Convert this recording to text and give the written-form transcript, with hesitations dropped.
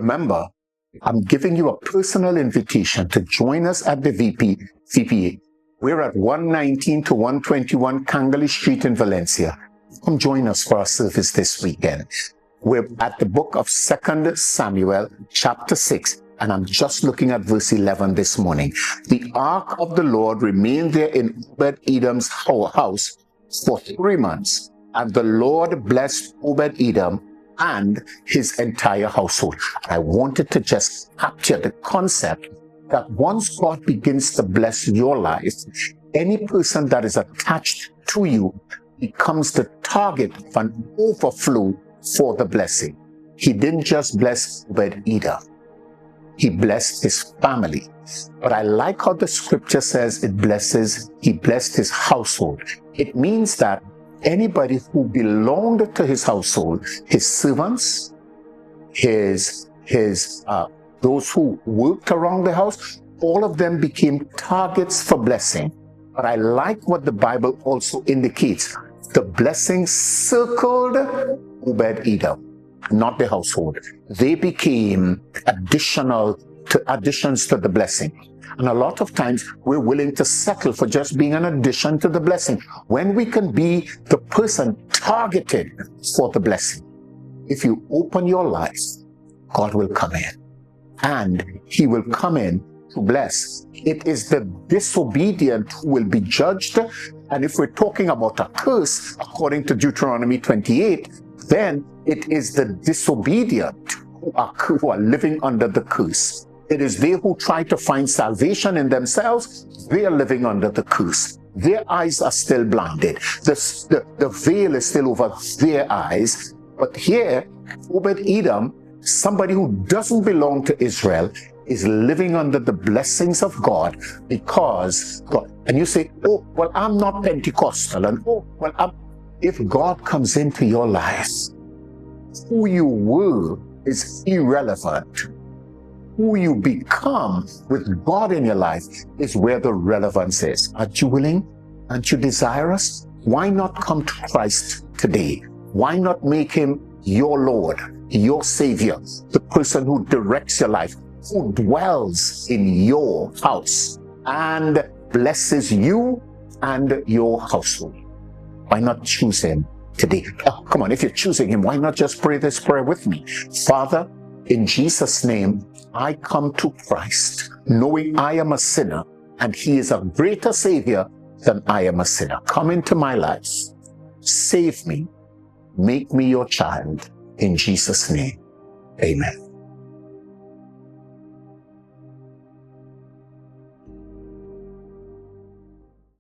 remember, I'm giving you a personal invitation to join us at the VPA. We're at 119 to 121 Kangali Street in Valencia. Come join us for our service this weekend. We're at the book of 2 Samuel, chapter 6, and I'm just looking at verse 11 this morning. The ark of the Lord remained there in Obed-Edom's house for 3 months, and the Lord blessed Obed-Edom and his entire household. I wanted to just capture the concept that once God begins to bless your life, any person that is attached to you becomes the target of an overflow for the blessing. He didn't just bless Obed-Edom, he blessed his family. But I like how the scripture says he blessed his household. It means that anybody who belonged to his household, his servants, those who worked around the house, all of them became targets for blessing. But I like what the Bible also indicates. The blessing circled Obed-Edom, not the household. They became additions to the blessing. And a lot of times we're willing to settle for just being an addition to the blessing when we can be the person targeted for the blessing. If you open your life, God will come in, and he will come in to bless. It is the disobedient who will be judged. And if we're talking about a curse, according to Deuteronomy 28, then it is the disobedient who are living under the curse. It is they who try to find salvation in themselves. They are living under the curse. Their eyes are still blinded. The veil is still over their eyes. But here, Obed-Edom, somebody who doesn't belong to Israel, is living under the blessings of God because God. And you say, oh, well, I'm not Pentecostal. And oh, well, if God comes into your life, who you were is irrelevant. Who you become with God in your life is where the relevance is. Aren't you willing? Aren't you desirous? Why not come to Christ today? Why not make him your Lord, your Savior, the person who directs your life, who dwells in your house and blesses you and your household? Why not choose him today? Oh, come on, if you're choosing him, why not just pray this prayer with me? Father, in Jesus' name, I come to Christ, knowing I am a sinner, and he is a greater Savior than I am a sinner. Come into my life. Save me. Make me your child. In Jesus' name, amen.